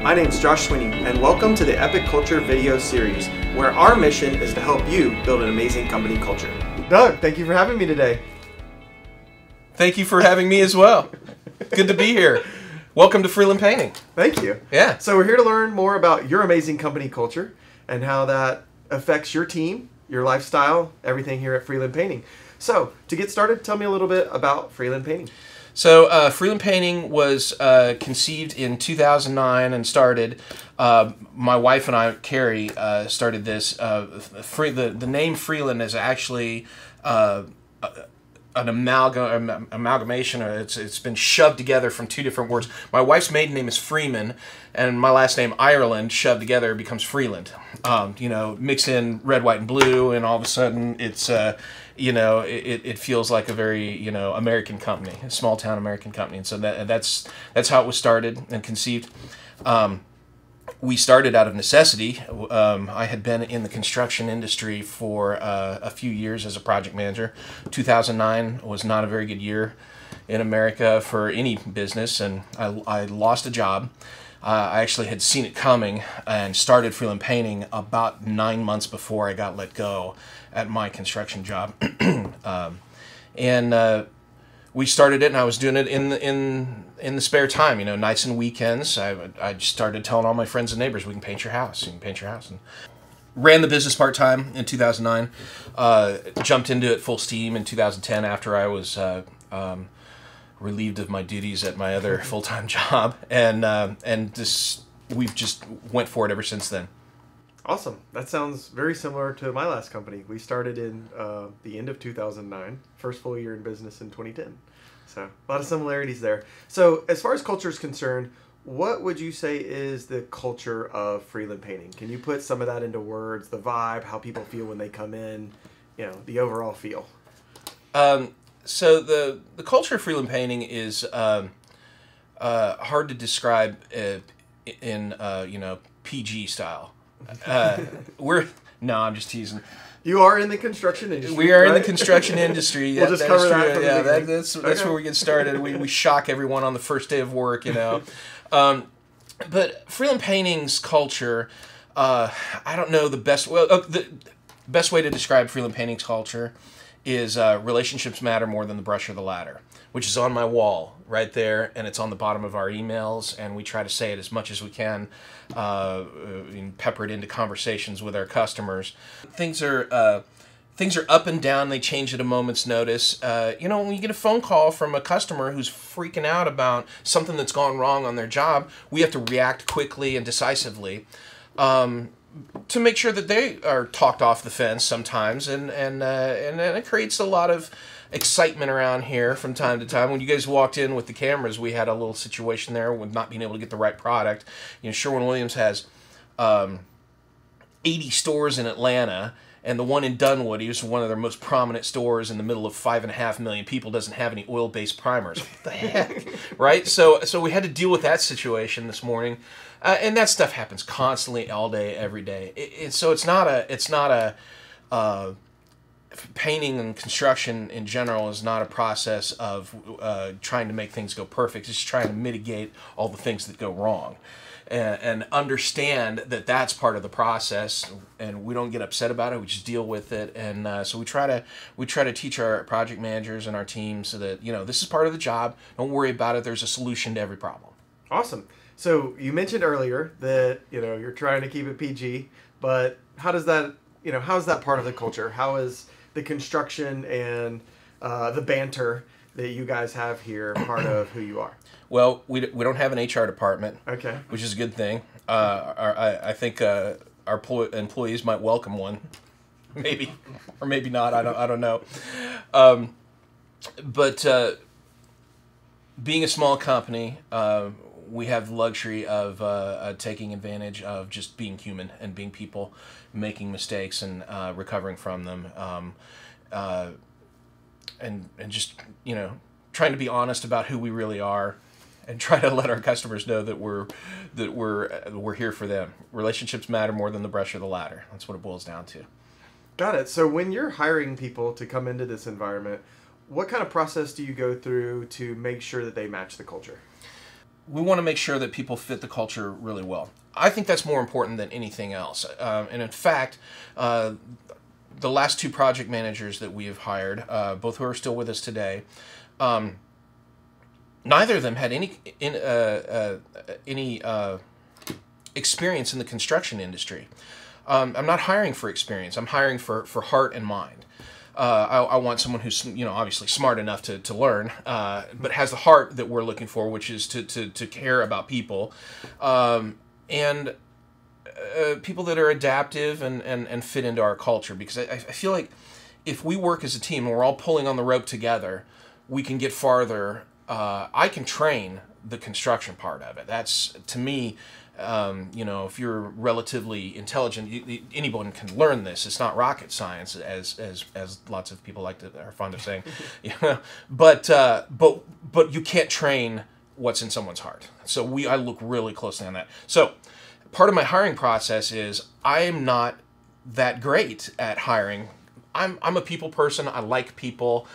my name's Josh Sweeney, and welcome to the Epic Culture video series, where our mission is to help you build an amazing company culture. Doug, thank you for having me today. Thank you for having me as well. Good to be here. Welcome to Freeland Painting. Thank you. Yeah. So we're here to learn more about your amazing company culture and how that affects your team, your lifestyle, everything here at Freeland Painting. So to get started, tell me a little bit about Freeland Painting. So Freeland Painting was conceived in 2009 and started. My wife and I, Carrie, started this. The name Freeland is actually an amalgamation. It's been shoved together from two different words. My wife's maiden name is Freeman, and my last name Ireland shoved together becomes Freeland. Mix in red, white, and blue, and all of a sudden it's it feels like a very American company, a small town American company, and so that's how it was started and conceived. We started out of necessity. I had been in the construction industry for a few years as a project manager. 2009 was not a very good year in America for any business, and I lost a job. I actually had seen it coming and started Freeland Painting about 9 months before I got let go at my construction job. We started it, and I was doing it in the spare time, nights and weekends. I just started telling all my friends and neighbors, we can paint your house, you can paint your house. And ran the business part-time in 2009, jumped into it full steam in 2010 after I was relieved of my duties at my other full-time job, and we've just went for it ever since then. Awesome. That sounds very similar to my last company. We started in the end of 2009, first full year in business in 2010. So a lot of similarities there. So as far as culture is concerned, what would you say is the culture of Freeland Painting? Can you put some of that into words, the vibe, how people feel when they come in, the overall feel? So the culture of Freeland Painting is hard to describe in PG style. No, I'm just teasing. You are in the construction industry. We are right? in the construction industry. We'll just cover that from the beginning. That's where we get started. We shock everyone on the first day of work, But Freeland Painting's culture, I don't know the best. Well, the best way to describe Freeland Painting's culture is relationships matter more than the brush or the ladder, which is on my wall right there, and it's on the bottom of our emails, and we try to say it as much as we can, and pepper it into conversations with our customers. Things are up and down. They change at a moment's notice. When you get a phone call from a customer who's freaking out about something that's gone wrong on their job, we have to react quickly and decisively to make sure that they are talked off the fence sometimes, and it creates a lot of excitement around here from time to time. When you guys walked in with the cameras, we had a little situation there with not being able to get the right product. Sherwin-Williams has 80 stores in Atlanta, and the one in Dunwoody is one of their most prominent stores in the middle of 5.5 million people, doesn't have any oil-based primers. What the heck, right? So we had to deal with that situation this morning, and that stuff happens constantly, all day, every day. So it's not a painting and construction in general is not a process of trying to make things go perfect. It's trying to mitigate all the things that go wrong, and understand that that's part of the process, and we don't get upset about it. We just deal with it, and so we try to teach our project managers and our teams so that this is part of the job. Don't worry about it. There's a solution to every problem. Awesome. So you mentioned earlier that you're trying to keep it PG, but how does that how's that part of the culture? How is the construction and the banter that you guys have here part of who you are? Well, we don't have an HR department, okay, which is a good thing. I think our employees might welcome one, maybe, or maybe not. I don't know. But being a small company, we have the luxury of taking advantage of just being human and being people, making mistakes and recovering from them, and just trying to be honest about who we really are, and try to let our customers know that we're here for them. Relationships matter more than the brush or the ladder. That's what it boils down to. Got it. So when you're hiring people to come into this environment, what kind of process do you go through to make sure that they match the culture? we want to make sure that people fit the culture really well. I think that's more important than anything else. And in fact, the last 2 project managers that we have hired, both who are still with us today, neither of them had any experience in the construction industry. I'm not hiring for experience. I'm hiring for heart and mind. I want someone who's, obviously smart enough to learn, but has the heart that we're looking for, which is to care about people, and people that are adaptive and fit into our culture. Because I feel like if we work as a team and we're all pulling on the rope together, we can get farther. I can train the construction part of it. That's, to me, if you're relatively intelligent, anyone can learn this. It's not rocket science, as lots of people are fond of saying. But you can't train what's in someone's heart. So I look really closely on that. So part of my hiring process is I am not that great at hiring. I'm a people person. I like people.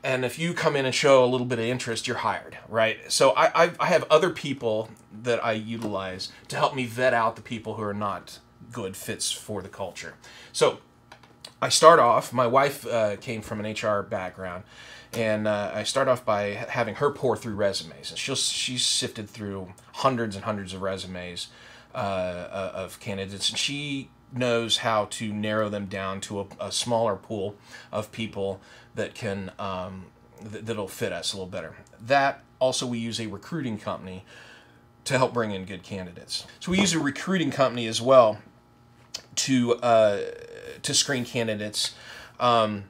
And if you come in and show a little bit of interest, you're hired, right? So I have other people that I utilize to help me vet out the people who are not good fits for the culture. So I start off, my wife came from an HR background, and I start off by having her pour through resumes. And she's sifted through hundreds and hundreds of resumes of candidates, and she knows how to narrow them down to a smaller pool of people that can that'll fit us a little better. That also, we use a recruiting company to help bring in good candidates. So we use a recruiting company as well to screen candidates, and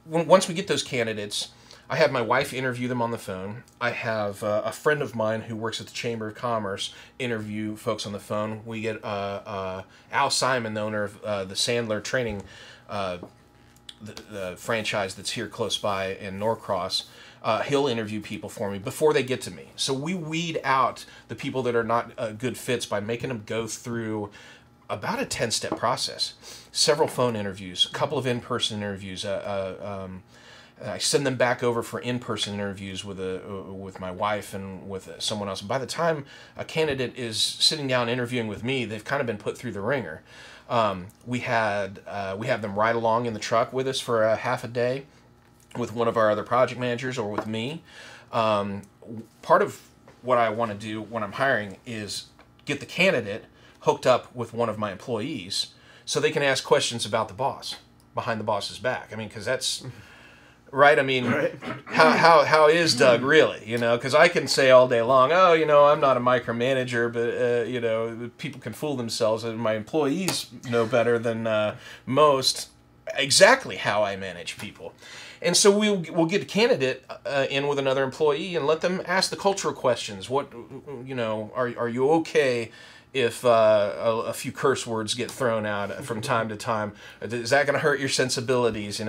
once we get those candidates, I have my wife interview them on the phone. I have a friend of mine who works at the Chamber of Commerce interview folks on the phone. We get Al Simon, the owner of the Sandler Training, the franchise that's here close by in Norcross. He'll interview people for me before they get to me. So we weed out the people that are not good fits by making them go through about a 10-step process. Several phone interviews, a couple of in-person interviews. I send them back over for in-person interviews with my wife and with someone else. And by the time a candidate is sitting down interviewing with me, they've kind of been put through the ringer. We have them ride along in the truck with us for a half a day with one of our other project managers or with me. Part of what I want to do when I'm hiring is get the candidate hooked up with one of my employees so they can ask questions about the boss behind the boss's back. I mean, because that's... Right, I mean, right. How is Doug really? Because I can say all day long, I'm not a micromanager, but people can fool themselves, and my employees know better than most exactly how I manage people. And so we'll get a candidate in with another employee and let them ask the cultural questions. What, are you okay if a few curse words get thrown out from time to time? Is that going to hurt your sensibilities?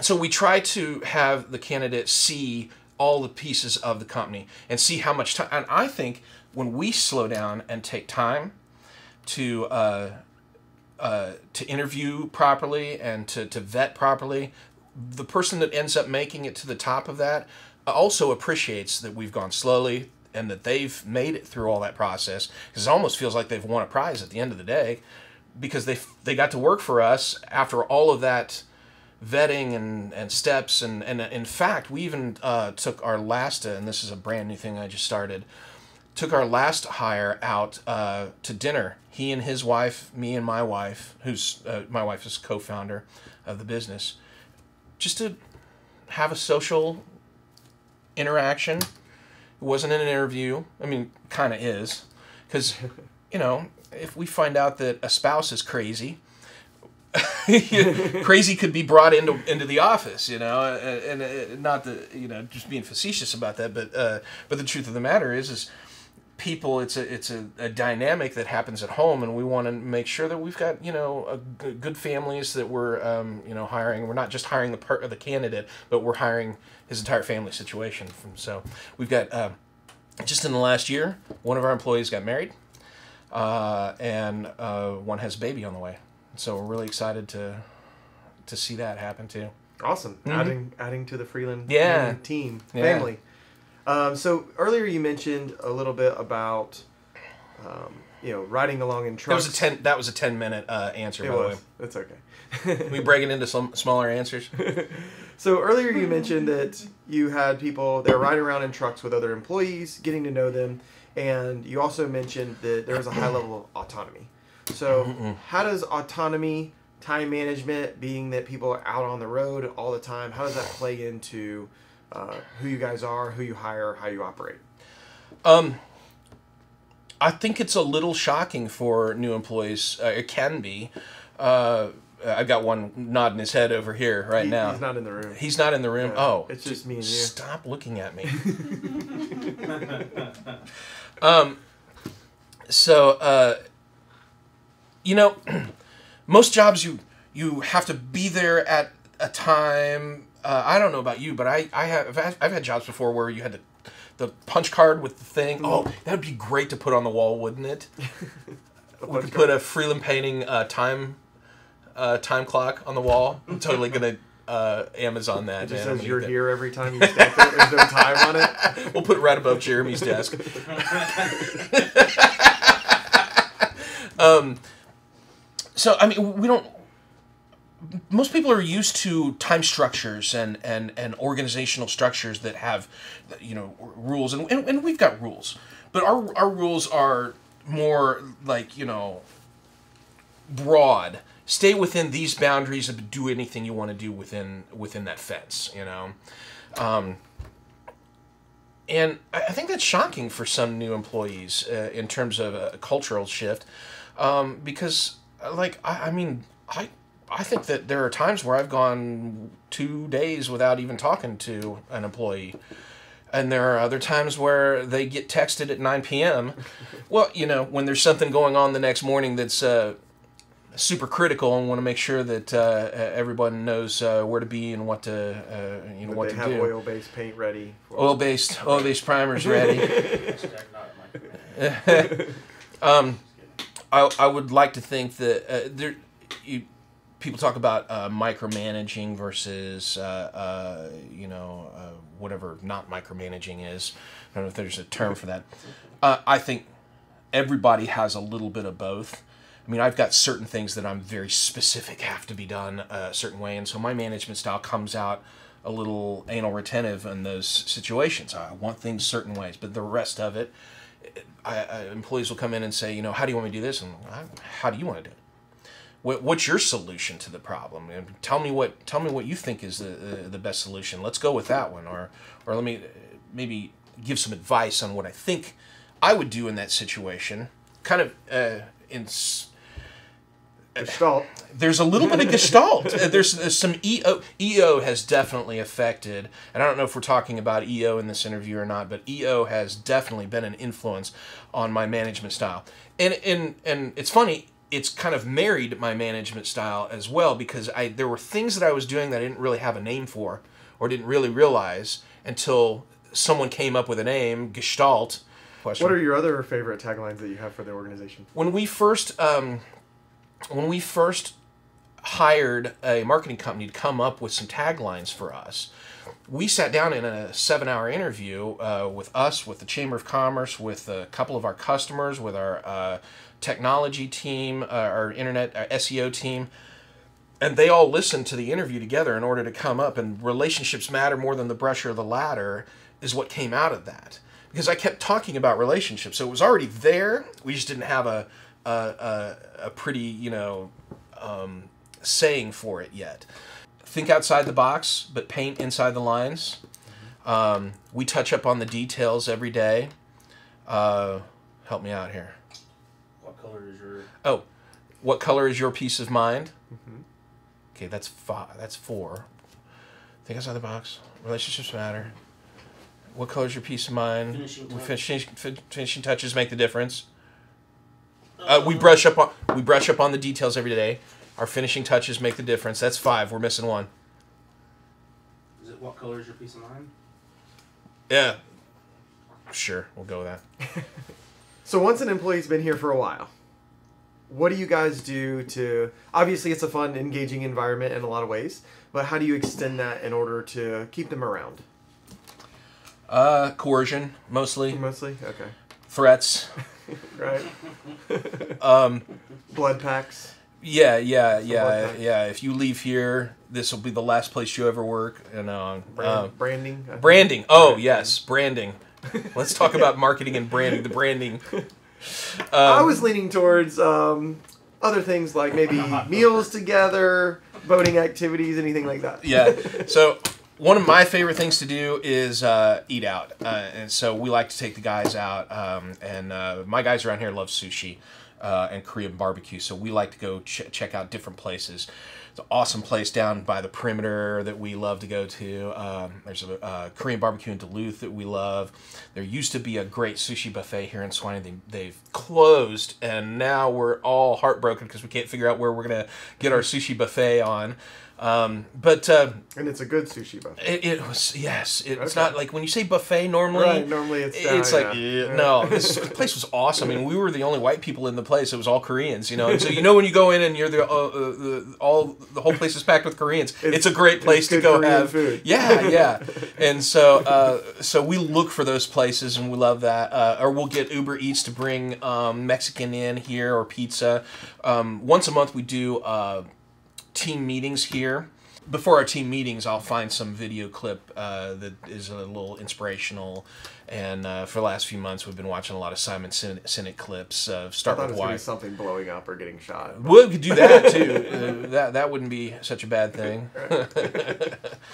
So we try to have the candidate see all the pieces of the company and see how much time. And I think when we slow down and take time to interview properly and to vet properly, the person that ends up making it to the top of that also appreciates that we've gone slowly and that they've made it through all that process, because it almost feels like they've won a prize at the end of the day because they got to work for us after all of that vetting and steps, and in fact we even took our last, and this is a brand new thing I just started, took our last hire out to dinner. He and his wife, me and my wife, who's my wife is co-founder of the business, just to have a social interaction. It wasn't an interview. I mean, kind of is, because if we find out that a spouse is crazy, crazy could be brought into the office, and not the just being facetious about that, but the truth of the matter is people. It's a dynamic that happens at home, and we want to make sure that we've got good families that we're hiring. We're not just hiring the candidate, but we're hiring his entire family situation. So we've got just in the last year, one of our employees got married, and one has a baby on the way. So we're really excited to see that happen too. Awesome. Mm-hmm. Adding to the Freeland team, yeah. family. So earlier you mentioned a little bit about, riding along in trucks. That was a 10-minute answer, by the way. That's okay. We break it into some smaller answers. So earlier you mentioned that you had people that were riding around in trucks with other employees, getting to know them, and you also mentioned that there was a high level of autonomy. So how does autonomy, time management, being that people are out on the road all the time, how does that play into who you guys are, who you hire, how you operate? I think it's a little shocking for new employees. It can be. I've got one nodding his head over here now. He's not in the room. He's not in the room? Yeah, oh. It's just me and you. Stop looking at me. Most jobs you have to be there at a time. I don't know about you, but I've had jobs before where you had the punch card with the thing. Oh, that would be great to put on the wall, wouldn't it? We could put a Freeland Painting time clock on the wall. I'm totally gonna Amazon that. It just says you're here every time you step there. There's no time on it. We'll put it right above Jeremy's desk. So I mean, we don't. Most people are used to time structures and organizational structures that have, rules, and we've got rules, but our rules are more like, broad. Stay within these boundaries and do anything you want to do within that fence, And I think that's shocking for some new employees in terms of a cultural shift, because, I think that there are times where I've gone 2 days without even talking to an employee. And there are other times where they get texted at 9 p.m. Well, when there's something going on the next morning that's super critical and want to make sure that everyone knows where to be and what to, what to do. They have oil-based paint ready. Oil-based primers ready. I would like to think that people talk about micromanaging versus, whatever not micromanaging is. I don't know if there's a term for that. I think everybody has a little bit of both. I mean, I've got certain things that I'm very specific have to be done a certain way, and so my management style comes out a little anal retentive in those situations. I want things certain ways, but the rest of it, employees will come in and say, how do you want me to do this? And how do you want to do it? What's your solution to the problem? And tell me what you think is the best solution. Let's go with that one, or let me maybe give some advice on what I think I would do in that situation. Kind of Gestalt. There's a little bit of Gestalt. There's some EO. EO has definitely affected, and I don't know if we're talking about EO in this interview or not, but EO has definitely been an influence on my management style. And it's funny. It's kind of married my management style as well, because there were things that I was doing that I didn't really have a name for or didn't really realize until someone came up with a name, Gestalt. Question. What are your other favorite taglines that you have for the organization? When we first hired a marketing company to come up with some taglines for us, we sat down in a 7-hour interview with us, with the Chamber of Commerce, with a couple of our customers, with our technology team, our internet, our SEO team, and they all listened to the interview together in order to come up, and relationships matter more than the brush or the ladder is what came out of that. Because I kept talking about relationships, so it was already there, we just didn't have a pretty, saying for it yet. Think outside the box, but paint inside the lines. We touch up on the details every day. Help me out here. What color is your... Oh, what color is your peace of mind? Mm-hmm. Okay, that's 5. That's 4. Think outside the box. Relationships matter. What color is your peace of mind? Finishing touches make the difference. We brush up on the details every day. Our finishing touches make the difference. That's 5. We're missing 1. Is it what color is your peace of mind? Yeah. Sure, we'll go with that. So once an employee's been here for a while, what do you guys do to... Obviously, it's a fun, engaging environment in a lot of ways, but how do you extend that in order to keep them around? Coercion, mostly. Mostly? Okay. Threats. Right. Blood packs. Yeah. packs. If you leave here, this will be the last place you ever work. Branding. I think. Branding. Oh, yes, branding. Let's talk about marketing and branding. The branding. I was leaning towards other things like maybe meals together, boating activities, anything like that. Yeah. So one of my favorite things to do is eat out, and so we like to take the guys out. And my guys around here love sushi and Korean barbecue, so we like to go check out different places. It's an awesome place down by the perimeter that we love to go to. There's a Korean barbecue in Duluth that we love. There used to be a great sushi buffet here in Swanee. They've closed, and now we're all heartbroken because we can't figure out where we're going to get our sushi buffet on. And it's a good sushi buffet. It was, yes. It's Okay. not like when you say buffet normally. Right, normally it's like, yeah. no, this place was awesome. I mean, we were the only white people in the place. It was all Koreans, And so, when you go in and you're the whole place is packed with Koreans, it's a great place to go Korean have food. Yeah. And so, so we look for those places and we love that. Or we'll get Uber Eats to bring Mexican in here or pizza. Once a month we do team meetings here. Before our team meetings, I'll find some video clip that is a little inspirational. And for the last few months, we've been watching a lot of Simon Sinek clips. I Start thought with it was going to why. be something blowing up or getting shot. We could do that too. That wouldn't be such a bad thing.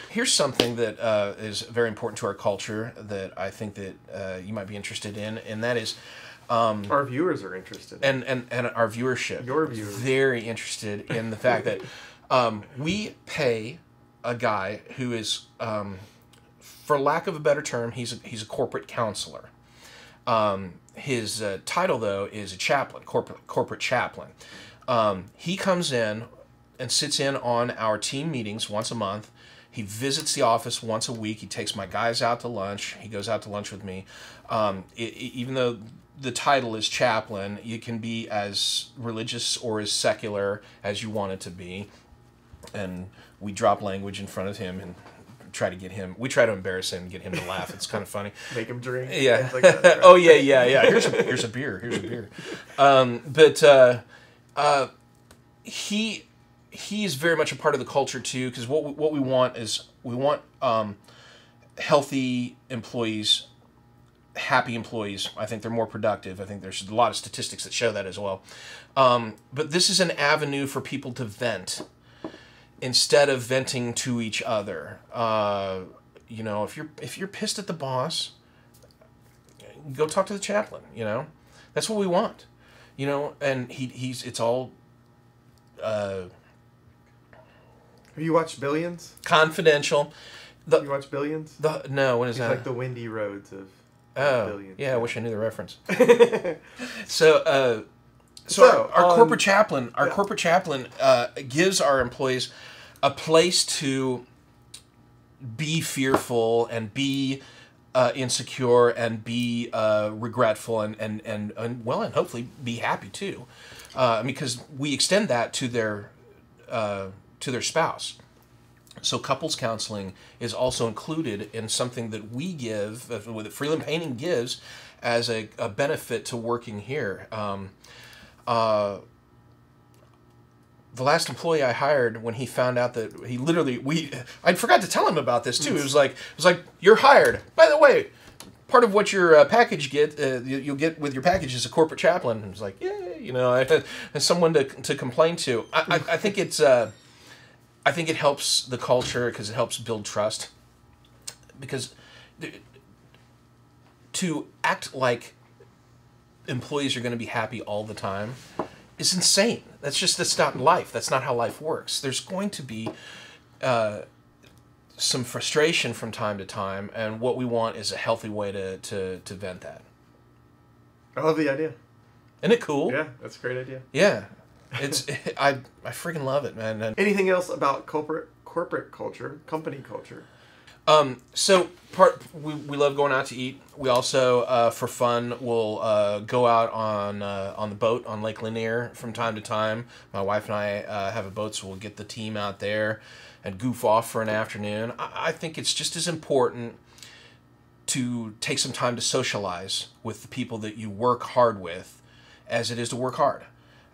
Here's something that is very important to our culture that I think that you might be interested in, and that is. Our viewers are interested. And our viewership. Your viewers. Very interested in the fact that we pay a guy who is, for lack of a better term, he's a corporate counselor. His title, though, is a chaplain, corporate chaplain. He comes in and sits in on our team meetings once a month. He visits the office once a week. He takes my guys out to lunch. He goes out to lunch with me. Even though the title is chaplain, you can be as religious or as secular as you want it to be. And we drop language in front of him and try to embarrass him and get him to laugh. It's kind of funny. Make him drink. Yeah. Things like that, right? Oh, yeah. Here's a beer. He is very much a part of the culture too, because what we want is healthy employees, happy employees. I think they're more productive. I think there's a lot of statistics that show that as well. But this is an avenue for people to vent instead of venting to each other. If you're pissed at the boss, go talk to the chaplain. That's what we want. And it's all. Have you watched Billions? Confidential. You watch Billions? No, what is It's that? like the windy roads of Billions. Yeah, I wish I knew the reference. So our corporate chaplain, gives our employees a place to be fearful and be insecure and be regretful and hopefully be happy too, because we extend that to their spouse. So couples counseling is also included in something that we give, that Freeland Painting gives, as a benefit to working here. The last employee I hired, when he found out that I forgot to tell him about this too. It was like, you're hired. By the way, part of what your package you'll get with your package is a corporate chaplain. And it was like, I had someone to complain to. I think it's. I think it helps the culture because it helps build trust. Because to act like employees are going to be happy all the time is insane. That's not life. That's not how life works. There's going to be some frustration from time to time, and what we want is a healthy way to vent that. I love the idea. Isn't it cool? Yeah, that's a great idea. Yeah. I freaking love it, man. And anything else about corporate culture, company culture? So we love going out to eat. We also for fun will go out on the boat on Lake Lanier from time to time. My wife and I have a boat, so we'll get the team out there and goof off for an afternoon. I think it's just as important to take some time to socialize with the people that you work hard with as it is to work hard.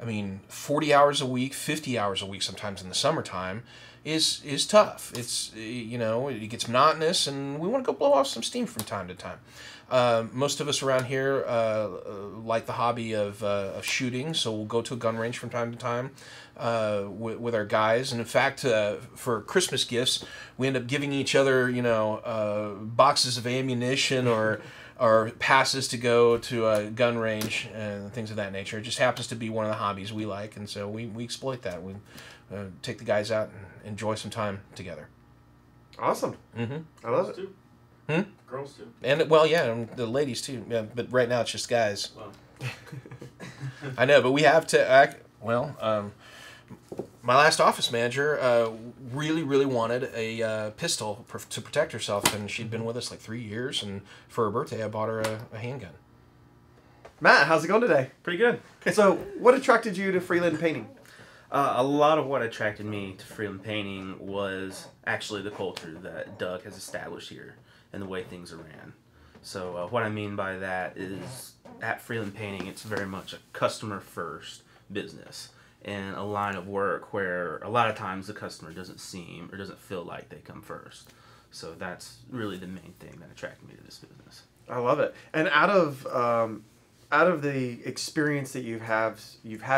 I mean, 40 hours a week, 50 hours a week sometimes in the summertime is tough. It's, you know, it gets monotonous, and we want to go blow off some steam from time to time. Most of us around here like the hobby of shooting, so we'll go to a gun range from time to time with our guys. And in fact, for Christmas gifts, we end up giving each other, you know, boxes of ammunition or passes to go to a gun range and things of that nature. It just happens to be one of the hobbies we like, and so we exploit that. We take the guys out and enjoy some time together. Awesome. Mm-hmm. I love it. Too. Girls too. And well, yeah, and the ladies too. Yeah, but right now it's just guys. Well. I know, but we have to act. Well, my last office manager really wanted a pistol to protect herself, and she'd been with us like 3 years. And for her birthday, I bought her a handgun. Matt, how's it going today? Pretty good. So, what attracted you to Freeland Painting? A lot of what attracted me to Freeland Painting was actually the culture that Doug has established here and the way things are ran. So what I mean by that is at Freeland Painting, it's very much a customer-first business and a line of work where a lot of times the customer doesn't seem or doesn't feel like they come first. So that's really the main thing that attracted me to this business. I love it. And out of the experience that you've had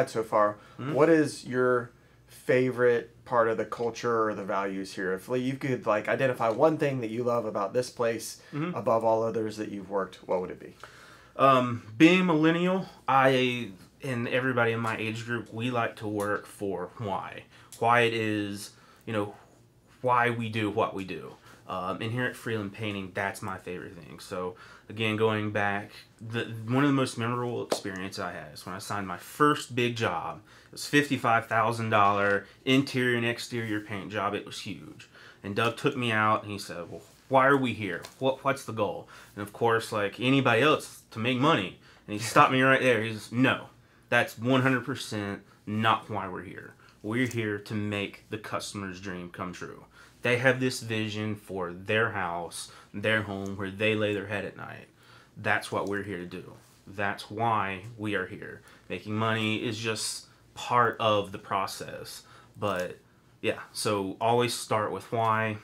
so far, what is your favorite part of the culture or the values here? If you could like identify one thing that you love about this place above all others that you've worked, what would it be? Being millennial, and everybody in my age group, we like to work for why. Why it is, you know, why we do what we do. And here at Freeland Painting, that's my favorite thing. So again, going back, one of the most memorable experiences I had is when I signed my first big job. It was $55,000 interior and exterior paint job. It was huge. And Doug took me out and he said, well, why are we here? What's the goal? And of course, like anybody else, to make money. And he stopped me right there. He says, no, that's 100% not why we're here. We're here to make the customer's dream come true. They have this vision for their house, their home, where they lay their head at night. That's what we're here to do. That's why we are here. Making money is just part of the process. But yeah, so always start with why.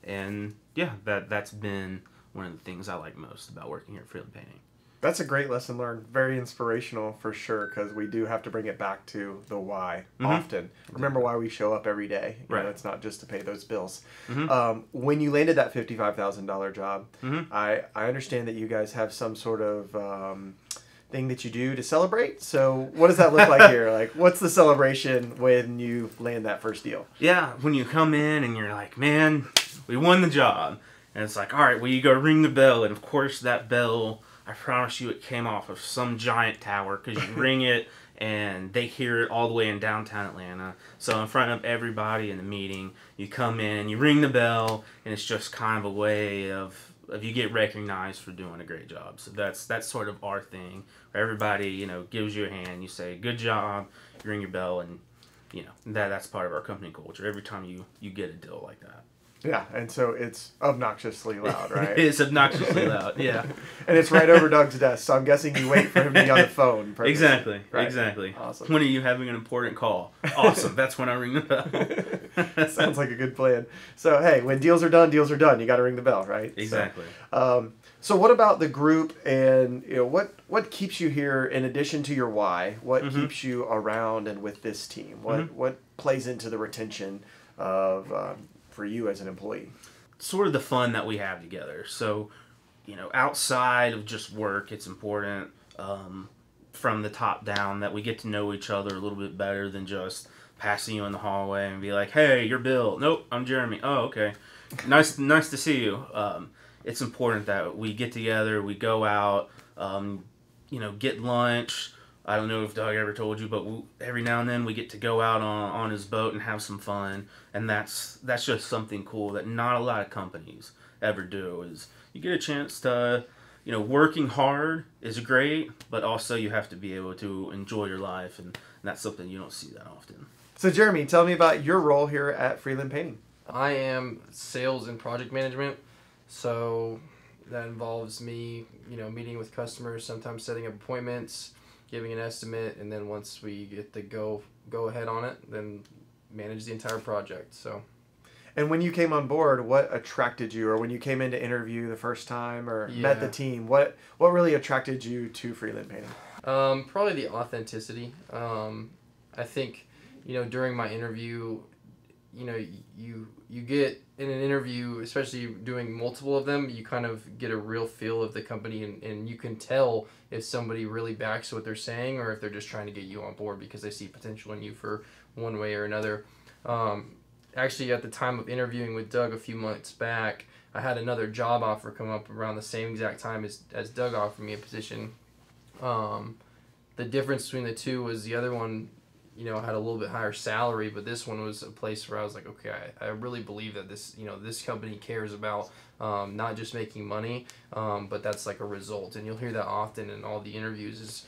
And yeah, that's been one of the things I like most about working here at Freeland Painting. That's a great lesson learned. Very inspirational for sure, because we do have to bring it back to the why often. Remember why we show up every day. You know, it's not just to pay those bills. When you landed that $55,000 job, I understand that you guys have some sort of thing that you do to celebrate. So what does that look like here? Like, what's the celebration when you land that first deal? Yeah, when you come in and you're like, man, we won the job. And it's like, all right, well, you go ring the bell. And of course that bell, I promise you, it came off of some giant tower, because you ring it and they hear it all the way in downtown Atlanta. So in front of everybody in the meeting, you come in, you ring the bell, and it's just kind of a way of you get recognized for doing a great job. So that's sort of our thing, where everybody, you know, gives you a hand, you say good job, you ring your bell, and you know that's part of our company culture. Every time you get a deal like that. Yeah, and so it's obnoxiously loud, right? It's obnoxiously loud, yeah. And it's right over Doug's desk, so I'm guessing you wait for him to be on the phone. Purposely, exactly, right? Exactly. Awesome. When are you having an important call? Awesome, that's when I ring the bell. Sounds like a good plan. So, hey, when deals are done, you got to ring the bell, right? Exactly. So what about the group, and you know, what keeps you here in addition to your why? What keeps you around and with this team? What plays into the retention of for you as an employee? Sort of the fun that we have together. So, you know, outside of just work, it's important from the top down that we get to know each other a little bit better than just passing you in the hallway and be like, hey, you're Bill. Nope, I'm Jeremy. Oh, okay. Nice to see you. It's important that we get together, we go out, you know, get lunch. I don't know if Doug ever told you, but every now and then we get to go out on his boat and have some fun, and that's just something cool that not a lot of companies ever do. Is you get a chance to, you know, working hard is great, but also you have to be able to enjoy your life, and that's something you don't see that often. So Jeremy, tell me about your role here at Freeland Painting. I am sales and project management. So that involves me, meeting with customers, sometimes setting up appointments, giving an estimate, and then once we get the go ahead on it, then manage the entire project. So. And when you came on board, what attracted you, or when you came in to interview the first time or met the team, what really attracted you to Freeland Painting? Probably the authenticity. I think, during my interview, you get in an interview, especially doing multiple of them, you kind of get a real feel of the company, and you can tell if somebody really backs what they're saying or if they're just trying to get you on board because they see potential in you for one way or another. Actually, at the time of interviewing with Doug a few months back, I had another job offer come up around the same exact time as Doug offered me a position. The difference between the two was the other one, had a little bit higher salary, but this one was a place where I was like, okay, I really believe that this company cares about not just making money, but that's like a result. And you'll hear that often in all the interviews is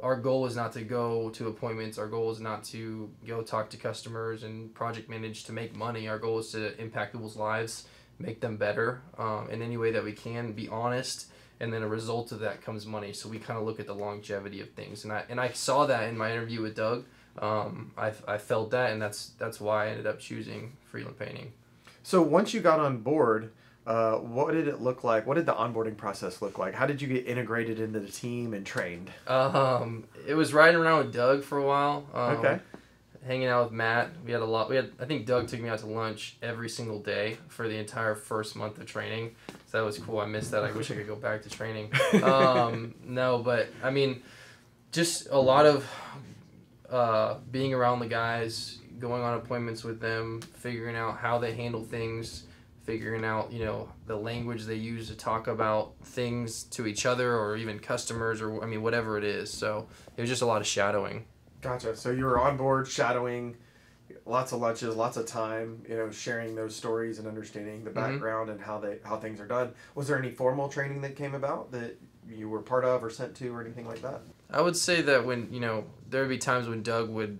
our goal is not to go to appointments. Our goal is not to go talk to customers and project manage to make money. Our goal is to impact people's lives, make them better in any way that we can, be honest, and then a result of that comes money. So we kind of look at the longevity of things, and I saw that in my interview with Doug. I felt that, and that's why I ended up choosing Freeland Painting. So once you got on board, what did it look like? What did the onboarding process look like? How did you get integrated into the team and trained? It was riding around with Doug for a while. Okay. Hanging out with Matt. I think Doug took me out to lunch every single day for the entire first month of training. So that was cool. I missed that. I wish I could go back to training. No, but I mean, just a lot of being around the guys, going on appointments with them, figuring out how they handle things, figuring out, the language they use to talk about things to each other or even customers or, whatever it is. So it was just a lot of shadowing. Gotcha. So you were on board shadowing, lots of lunches, lots of time, sharing those stories and understanding the background and how things are done. Was there any formal training that came about that you were part of or sent to or anything like that? I would say that when, there would be times when Doug would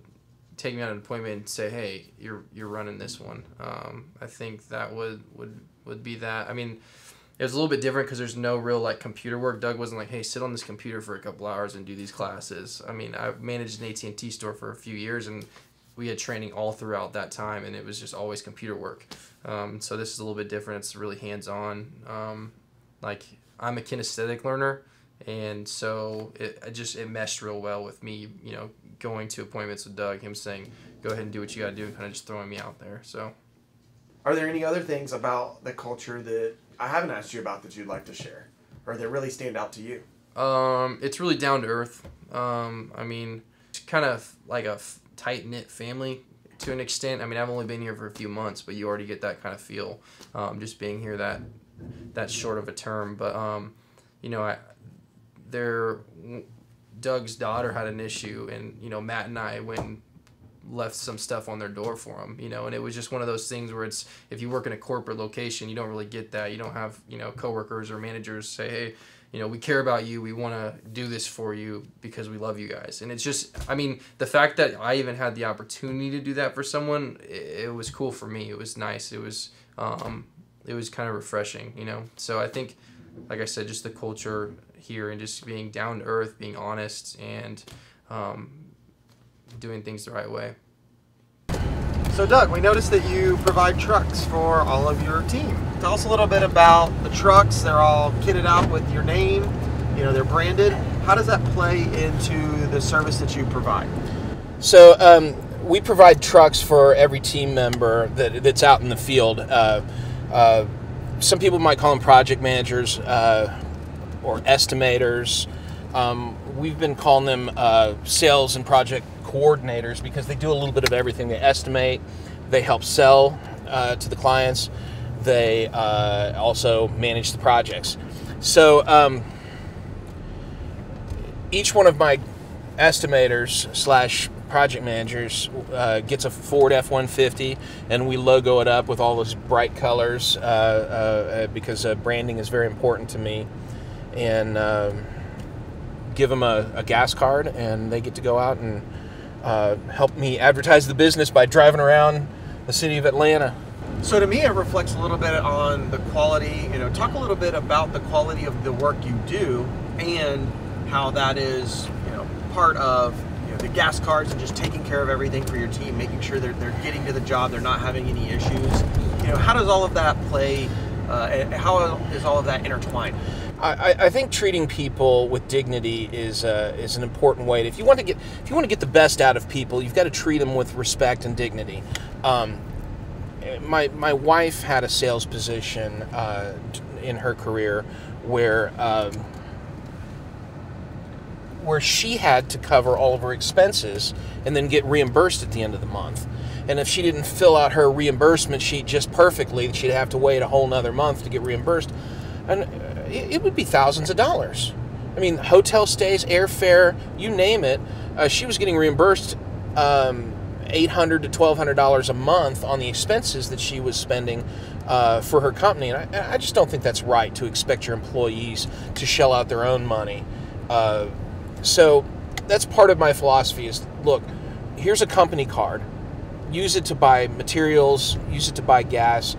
take me on an appointment and say, hey, you're running this one. I think that would be that. It was a little bit different because there's no real computer work. Doug wasn't like, hey, sit on this computer for a couple hours and do these classes. I managed an AT&T store for a few years, and we had training all throughout that time, and it was just always computer work. So this is a little bit different. It's really hands-on. I'm a kinesthetic learner, and so it meshed real well with me, going to appointments with Doug, him saying, go ahead and do what you got to do, and kind of just throwing me out there. So, are there any other things about the culture that I haven't asked you about that you'd like to share, or that really stand out to you? It's really down to earth. It's kind of like a tight-knit family to an extent. I've only been here for a few months, but you already get that kind of feel just being here that short of a term. But Doug's daughter had an issue, and Matt and I left some stuff on their door for them, and it was just one of those things where it's, if you work in a corporate location, you don't really get that. You don't have coworkers or managers say, hey, we care about you, we want to do this for you because we love you guys. And it's just, the fact that I even had the opportunity to do that for someone, it was cool for me. It was nice. It was kind of refreshing, so I think, like I said, just the culture here and just being down to earth, being honest, and doing things the right way. So Doug, we noticed that you provide trucks for all of your team. Tell us a little bit about the trucks. They're all kitted out with your name, they're branded. How does that play into the service that you provide? So we provide trucks for every team member that's out in the field. Some people might call them project managers or estimators. We've been calling them sales and project coordinators because they do a little bit of everything. They estimate, they help sell to the clients, they also manage the projects. So each one of my estimators / project managers gets a Ford F-150, and we logo it up with all those bright colors because branding is very important to me, and give them a gas card, and they get to go out and help me advertise the business by driving around the city of Atlanta. So to me, it reflects a little bit on the quality. Talk a little bit about the quality of the work you do and how that is, part of the gas cards and just taking care of everything for your team, making sure they're getting to the job, they're not having any issues. How does all of that play? How is all of that intertwined? I think treating people with dignity is an important way. If you want to get the best out of people, you've got to treat them with respect and dignity. My wife had a sales position in her career where she had to cover all of her expenses and then get reimbursed at the end of the month. And if she didn't fill out her reimbursement sheet just perfectly, she'd have to wait a whole nother month to get reimbursed. And it would be thousands of dollars. I mean, hotel stays, airfare, you name it. She was getting reimbursed $800 to $1,200 a month on the expenses that she was spending for her company. And I just don't think that's right to expect your employees to shell out their own money. So that's part of my philosophy is, look, here's a company card. Use it to buy materials, use it to buy gas.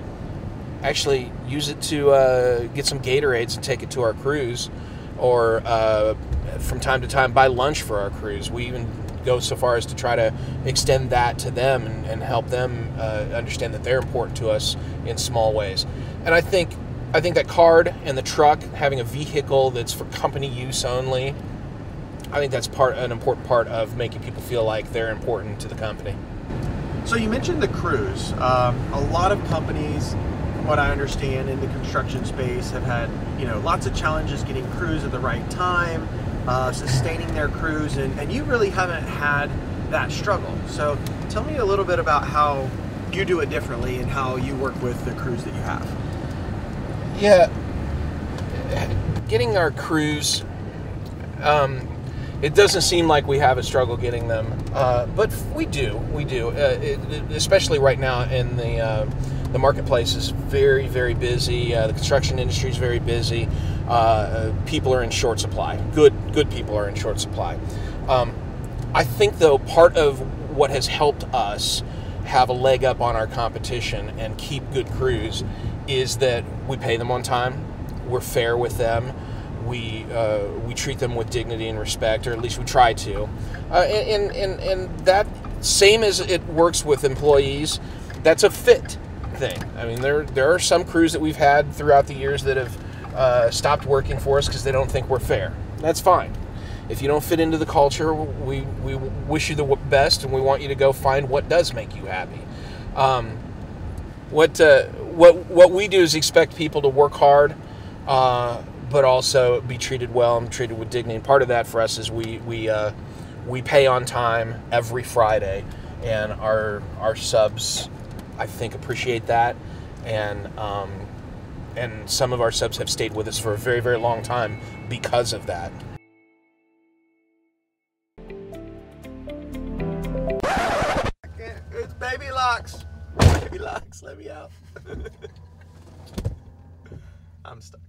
Actually, use it to get some Gatorades and take it to our crews, or from time to time buy lunch for our crews. We even go so far as to try to extend that to them and help them understand that they're important to us in small ways. And I think that card and the truck, having a vehicle that's for company use only, I think that's an important part of making people feel like they're important to the company. So you mentioned the crews. A lot of companies, from what I understand, in the construction space have had, lots of challenges getting crews at the right time, sustaining their crews, and you really haven't had that struggle. So tell me a little bit about how you do it differently and how you work with the crews that you have. Yeah, getting our crews, it doesn't seem like we have a struggle getting them, but we do, especially right now in the marketplace is very, very busy. The construction industry is very busy. People are in short supply. Good people are in short supply. I think, though, part of what has helped us have a leg up on our competition and keep good crews is that we pay them on time. We're fair with them. We treat them with dignity and respect, or at least we try to. And that, same as it works with employees, that's a fit thing. I mean, there are some crews that we've had throughout the years that have stopped working for us because they don't think we're fair. That's fine. If you don't fit into the culture, we wish you the best, and we want you to go find what does make you happy. What we do is expect people to work hard, but also be treated well and treated with dignity. And part of that for us is we pay on time every Friday, and our subs, I think, appreciate that, and some of our subs have stayed with us for a very, very long time because of that. It's baby locks. Baby locks, let me out. I'm stuck.